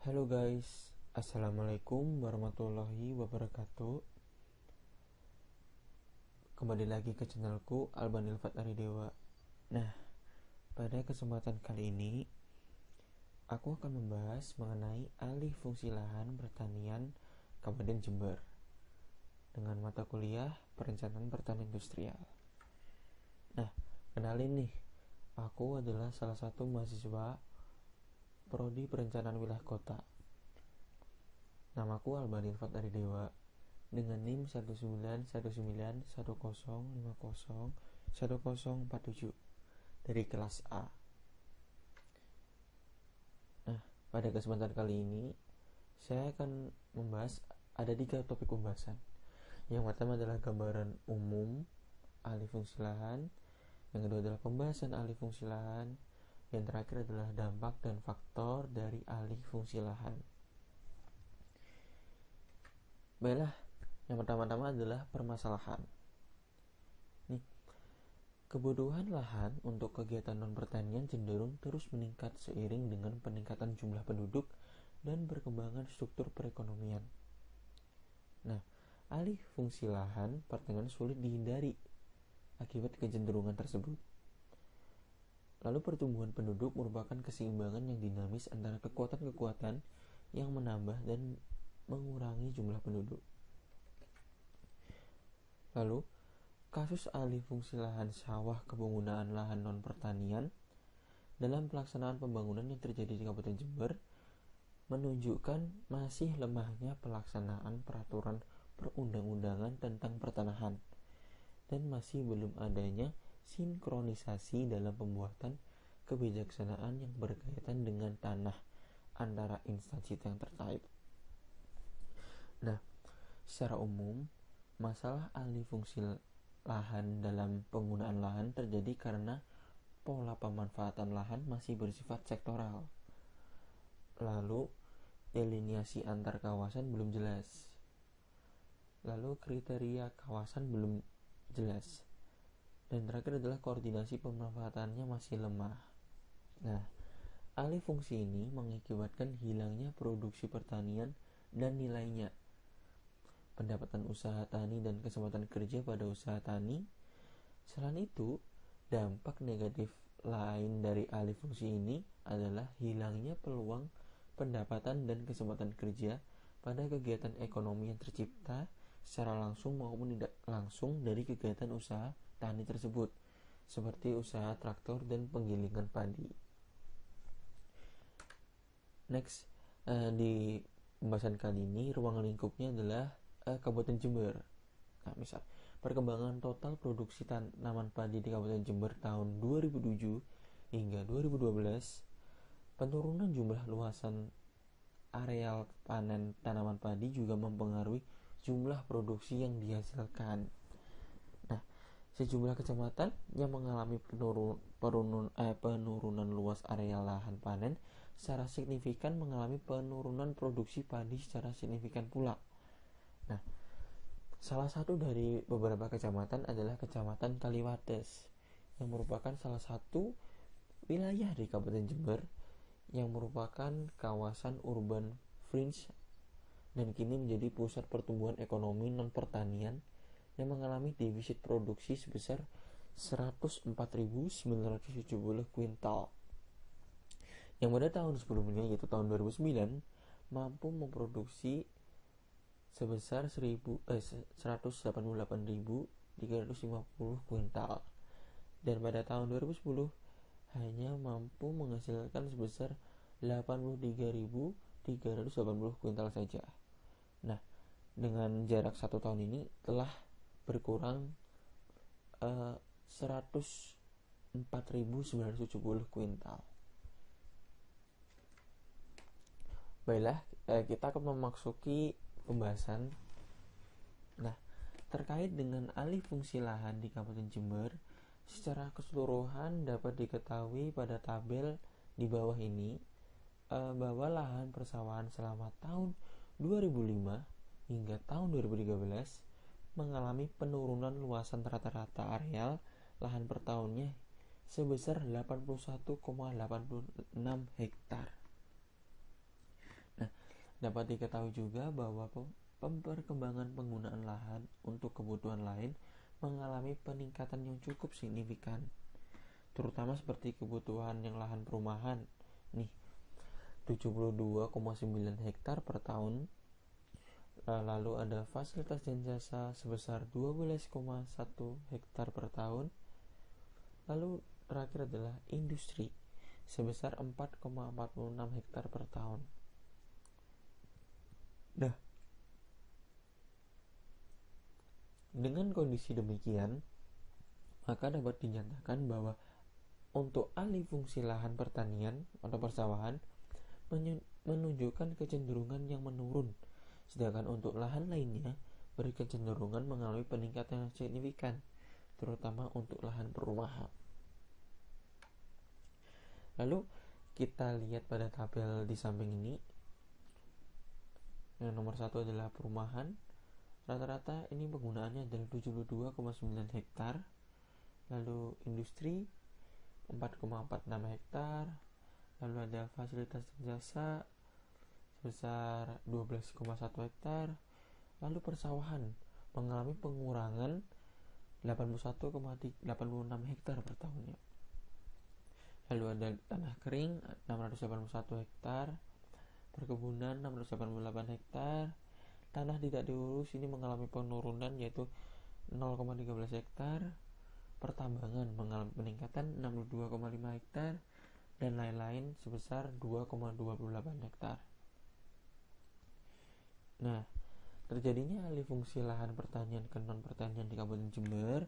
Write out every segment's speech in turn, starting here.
Halo guys, Assalamualaikum warahmatullahi wabarakatuh. Kembali lagi ke channelku Alban Ilfat Aridewa. Nah, pada kesempatan kali ini aku akan membahas mengenai alih fungsi lahan pertanian Kabupaten Jember dengan mata kuliah Perencanaan Pertanian Industrial. Nah, kenalin nih, aku adalah salah satu mahasiswa Prodi Perencanaan Wilayah Kota. Namaku Alban Ilfat Aridewa dengan NIM 19110501047 dari kelas A. Nah, pada kesempatan kali ini saya akan membahas ada 3 topik pembahasan. Yang pertama adalah gambaran umum alih fungsi lahan, yang kedua adalah pembahasan alih fungsi lahan, yang terakhir adalah dampak dan faktor dari alih fungsi lahan. Baiklah, yang pertama-tama adalah permasalahan. Kebutuhan lahan untuk kegiatan non-pertanian cenderung terus meningkat seiring dengan peningkatan jumlah penduduk dan perkembangan struktur perekonomian. Nah, alih fungsi lahan pertanian sulit dihindari akibat kecenderungan tersebut. Lalu pertumbuhan penduduk merupakan keseimbangan yang dinamis antara kekuatan-kekuatan yang menambah dan mengurangi jumlah penduduk. Lalu, kasus alih fungsi lahan sawah ke penggunaan lahan non-pertanian dalam pelaksanaan pembangunan yang terjadi di Kabupaten Jember menunjukkan masih lemahnya pelaksanaan peraturan perundang-undangan tentang pertanahan dan masih belum adanya sinkronisasi dalam pembuatan kebijaksanaan yang berkaitan dengan tanah antara instansi yang terkait. Nah, secara umum, masalah alih fungsi lahan dalam penggunaan lahan terjadi karena pola pemanfaatan lahan masih bersifat sektoral. Lalu, delineasi antar kawasan belum jelas. Lalu, kriteria kawasan belum jelas. Dan terakhir adalah koordinasi pemanfaatannya masih lemah. Nah, alih fungsi ini mengakibatkan hilangnya produksi pertanian dan nilainya, pendapatan usaha tani dan kesempatan kerja pada usaha tani. Selain itu, dampak negatif lain dari alih fungsi ini adalah hilangnya peluang pendapatan dan kesempatan kerja pada kegiatan ekonomi yang tercipta secara langsung maupun tidak langsung dari kegiatan usaha tani tersebut, seperti usaha traktor dan penggilingan padi. Next, di pembahasan kali ini ruang lingkupnya adalah Kabupaten Jember. Nah, misal perkembangan total produksi tanaman padi di Kabupaten Jember tahun 2007 hingga 2012, penurunan jumlah luasan areal panen tanaman padi juga mempengaruhi jumlah produksi yang dihasilkan. Nah, sejumlah kecamatan yang mengalami penurunan luas areal lahan panen secara signifikan mengalami penurunan produksi padi secara signifikan pula. Nah, salah satu dari beberapa kecamatan adalah Kecamatan Kaliwates, yang merupakan salah satu wilayah di Kabupaten Jember yang merupakan kawasan urban fringe dan kini menjadi pusat pertumbuhan ekonomi non-pertanian yang mengalami defisit produksi sebesar 104.970 kuintal. Yang pada tahun sebelumnya, yaitu tahun 2009, mampu memproduksi sebesar 188.350 kuintal, dan pada tahun 2010 hanya mampu menghasilkan sebesar 83.380 kuintal saja. Nah, dengan jarak 1 tahun ini telah berkurang 104.970 kuintal. Baiklah, kita akan memasuki pembahasan. Nah, terkait dengan alih fungsi lahan di Kabupaten Jember, secara keseluruhan dapat diketahui pada tabel di bawah ini bahwa lahan persawahan selama tahun 2005 hingga tahun 2013 mengalami penurunan luasan rata-rata areal lahan per tahunnya sebesar 81,86 hektar. Nah, Dapat diketahui juga bahwa perkembangan penggunaan lahan untuk kebutuhan lain mengalami peningkatan yang cukup signifikan, terutama seperti kebutuhan yang lahan perumahan nih 72,9 hektar per tahun. Lalu ada fasilitas dan jasa sebesar 12,1 hektar per tahun. Lalu terakhir adalah industri sebesar 4,46 hektar per tahun. Nah, dengan kondisi demikian, maka dapat dinyatakan bahwa untuk alih fungsi lahan pertanian atau persawahan menunjukkan kecenderungan yang menurun, sedangkan untuk lahan lainnya berkecenderungan mengalami peningkatan yang signifikan, terutama untuk lahan perumahan. Lalu kita lihat pada tabel di samping ini. Yang nomor 1 adalah perumahan. Rata-rata ini penggunaannya adalah 72,9 hektar. Lalu industri 4,46 hektar. Lalu ada fasilitas dan jasa sebesar 12,1 hektar. Lalu persawahan mengalami pengurangan 81,86 hektar per tahunnya. Lalu ada tanah kering 681 hektar. Perkebunan 688 hektar. Tanah tidak diurus ini mengalami penurunan yaitu 0,13 hektar. Pertambangan mengalami peningkatan 62,5 hektar dan lain-lain sebesar 2,28 hektar. Nah, terjadinya alih fungsi lahan pertanian ke non pertanian di Kabupaten Jember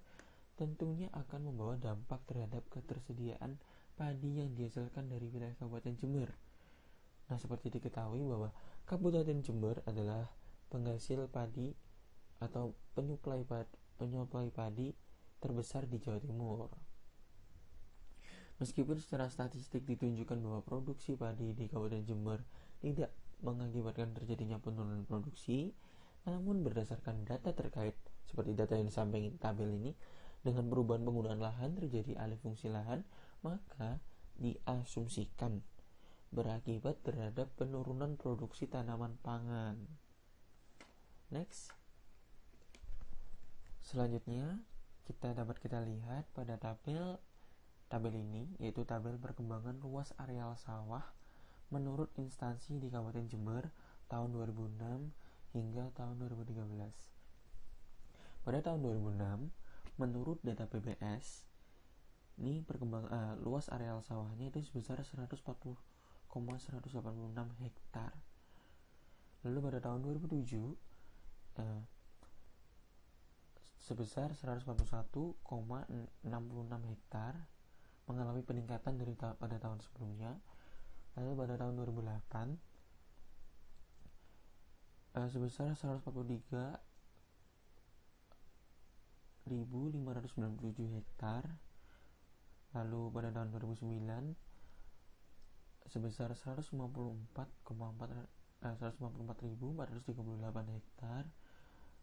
tentunya akan membawa dampak terhadap ketersediaan padi yang dihasilkan dari wilayah Kabupaten Jember. Nah, seperti diketahui bahwa Kabupaten Jember adalah penghasil padi atau penyuplai padi terbesar di Jawa Timur. Meskipun secara statistik ditunjukkan bahwa produksi padi di Kabupaten Jember tidak mengakibatkan terjadinya penurunan produksi, namun berdasarkan data terkait seperti data yang disampaikan tabel ini, dengan perubahan penggunaan lahan terjadi alih fungsi lahan, maka diasumsikan berakibat terhadap penurunan produksi tanaman pangan. Next. Selanjutnya kita lihat pada tabel ini, yaitu tabel perkembangan luas areal sawah menurut instansi di Kabupaten Jember tahun 2006 hingga tahun 2013. Pada tahun 2006, menurut data PBS, ini luas areal sawahnya itu sebesar 140,186 hektar. Lalu pada tahun 2007 sebesar 141,66 hektar, mengalami peningkatan dari pada tahun sebelumnya. Lalu pada tahun 2008 sebesar 143.597 hektar. Lalu pada tahun 2009 sebesar 154.438 hektar.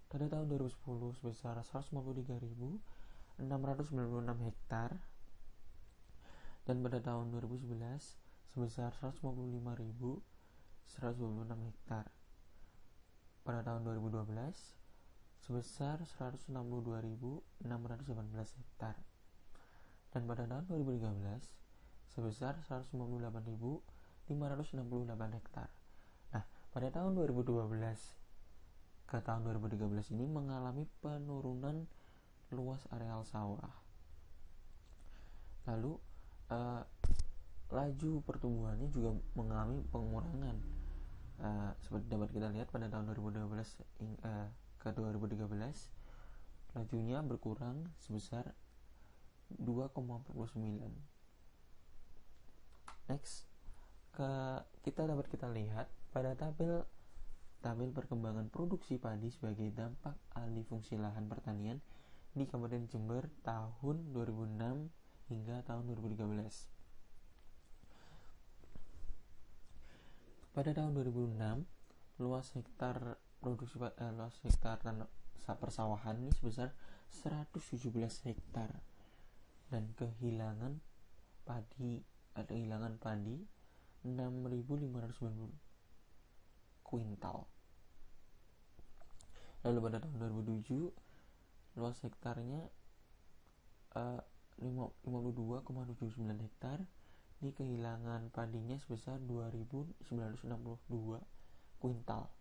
Pada tahun 2010 sebesar 153.696 hektar. Dan pada tahun 2011 sebesar 155.126 hektar. Pada tahun 2012 sebesar 162.618 hektar. Dan pada tahun 2013 sebesar 158.568 hektar. Nah, pada tahun 2012 ke tahun 2013 ini mengalami penurunan luas areal sawah. Lalu laju pertumbuhannya juga mengalami pengurangan. Seperti dapat kita lihat pada tahun 2012 ke 2013 lajunya berkurang sebesar 2,49. Next, kita lihat pada tabel perkembangan produksi padi sebagai dampak alih fungsi lahan pertanian di Kabupaten Jember tahun 2006 hingga tahun 2013. Pada tahun 2006, luas hektar persawahan ini sebesar 117 hektar dan kehilangan padi 6.590,8 kuintal. Lalu pada tahun 2007 luas hektarnya 52,79 hektar. Ini kehilangan padinya sebesar 2.962 kuintal.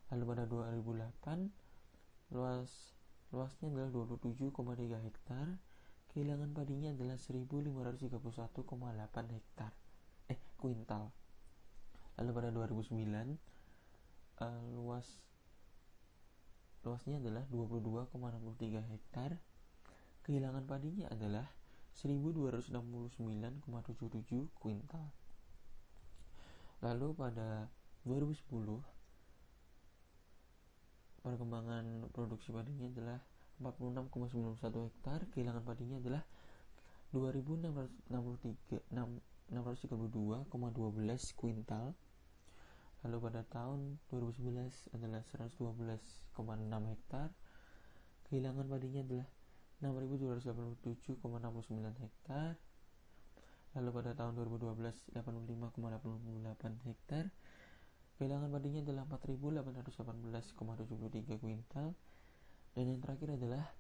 Lalu pada 2008 luasnya adalah 27,3 hektar. Kehilangan padinya adalah 1.531,8 hektar kuintal. Lalu pada 2009 luasnya adalah 22,63 hektar. Kehilangan padinya adalah 1.269,77 kuintal. Lalu pada 2010 perkembangan produksi padinya adalah 46,91 hektar. Kehilangan padinya adalah 2.632,12 kuintal. Lalu pada tahun 2011 adalah 112,6 hektar. Kehilangan padinya adalah 6.287,69 hektar. Lalu pada tahun 2012 85,88 hektar. Kehilangan padinya adalah 4.818,73 kuintal. Dan yang terakhir adalah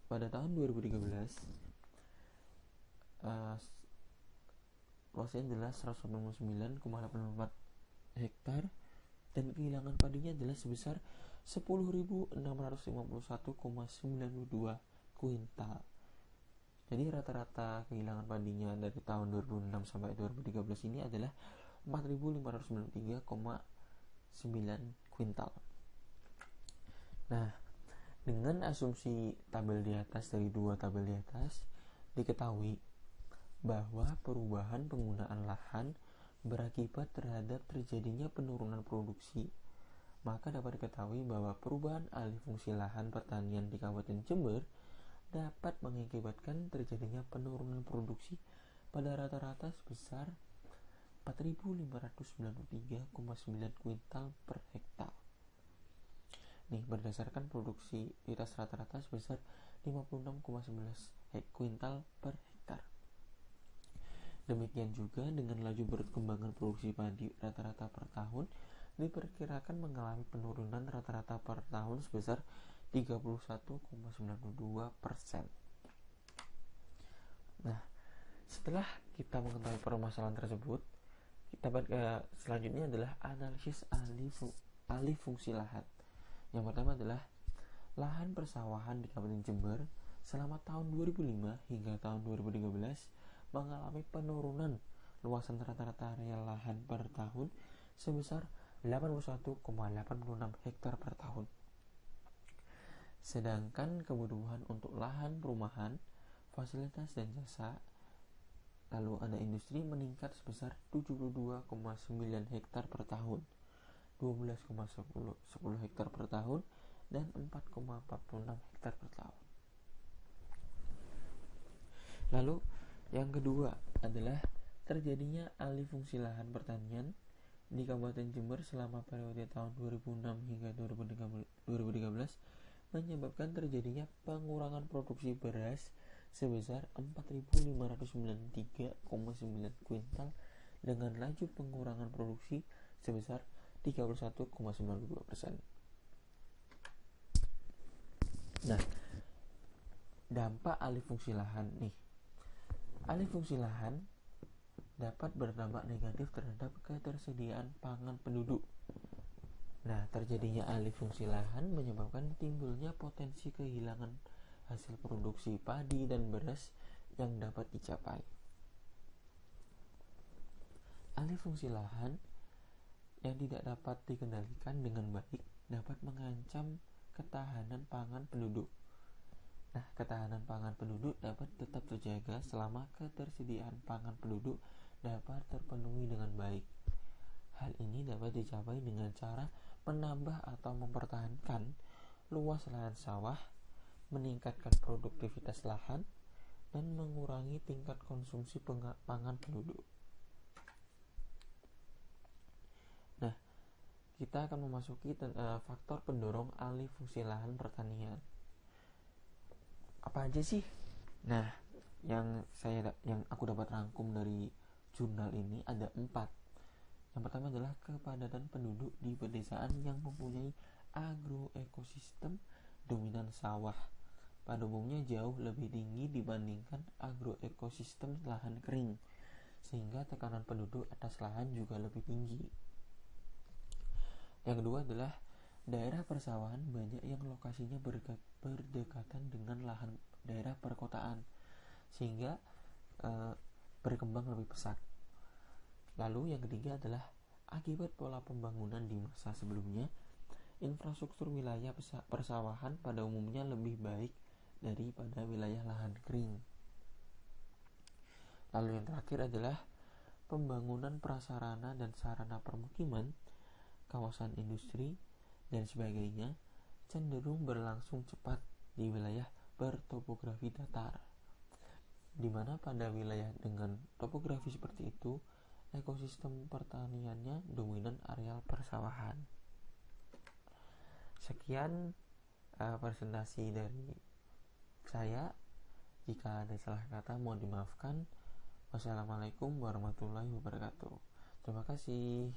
pada tahun 2013 luasnya adalah 189,84 hektar dan kehilangan padinya adalah sebesar 10.651,92 kuintal. Jadi rata-rata kehilangan padinya dari tahun 2006 sampai 2013 ini adalah 4.593,9 kuintal. Nah, dengan asumsi tabel di atas dari dua tabel di atas, diketahui bahwa perubahan penggunaan lahan berakibat terhadap terjadinya penurunan produksi. Maka dapat diketahui bahwa perubahan alih fungsi lahan pertanian di Kabupaten Jember dapat mengakibatkan terjadinya penurunan produksi pada rata-rata sebesar 4.593,9 kuintal per hektar. Nih, berdasarkan produktivitas rata-rata sebesar 56,11 kuintal per hektar. Demikian juga dengan laju perkembangan produksi padi rata-rata per tahun diperkirakan mengalami penurunan rata-rata per tahun sebesar 31,92%. Nah, setelah kita mengetahui permasalahan tersebut, selanjutnya adalah analisis alih fungsi lahan. Yang pertama adalah lahan persawahan di Kabupaten Jember selama tahun 2005 hingga tahun 2013 mengalami penurunan luasan rata-rata area lahan per tahun sebesar 81,86 hektar per tahun. Sedangkan kebutuhan untuk lahan perumahan, fasilitas dan jasa, lalu ada industri meningkat sebesar 72,9 hektar per tahun, 12,10 hektar per tahun, dan 4,46 hektar per tahun. Lalu yang kedua adalah terjadinya alih fungsi lahan pertanian di Kabupaten Jember selama periode tahun 2006 hingga 2013 menyebabkan terjadinya pengurangan produksi beras sebesar 4.593,9 kuintal dengan laju pengurangan produksi sebesar 31,92%. Nah, dampak alih fungsi lahan nih. Alih fungsi lahan dapat berdampak negatif terhadap ketersediaan pangan penduduk. Nah, terjadinya alih fungsi lahan menyebabkan timbulnya potensi kehilangan hasil produksi padi dan beras yang dapat dicapai. Alih fungsi lahan yang tidak dapat dikendalikan dengan baik dapat mengancam ketahanan pangan penduduk. Nah, ketahanan pangan penduduk dapat tetap terjaga selama ketersediaan pangan penduduk dapat terpenuhi dengan baik. Hal ini dapat dicapai dengan cara menambah atau mempertahankan luas lahan sawah, meningkatkan produktivitas lahan, dan mengurangi tingkat konsumsi pangan penduduk. Nah, kita akan memasuki faktor pendorong alih fungsi lahan pertanian. Apa aja sih? Nah, yang aku dapat rangkum dari jurnal ini ada 4. Yang pertama adalah kepadatan penduduk di pedesaan yang mempunyai agroekosistem dominan sawah. Pada umumnya jauh lebih tinggi dibandingkan agroekosistem lahan kering, sehingga tekanan penduduk atas lahan juga lebih tinggi. Yang kedua adalah daerah persawahan banyak yang lokasinya berdekatan dengan lahan daerah perkotaan, sehingga berkembang lebih pesat. Lalu yang ketiga adalah akibat pola pembangunan di masa sebelumnya, infrastruktur wilayah persawahan pada umumnya lebih baik daripada wilayah lahan kering. Lalu yang terakhir adalah pembangunan prasarana dan sarana permukiman, kawasan industri, dan sebagainya cenderung berlangsung cepat di wilayah bertopografi datar, di mana pada wilayah dengan topografi seperti itu ekosistem pertaniannya dominan areal persawahan. Sekian presentasi dari saya. Jika ada salah kata mohon dimaafkan. Wassalamualaikum warahmatullahi wabarakatuh. Terima kasih.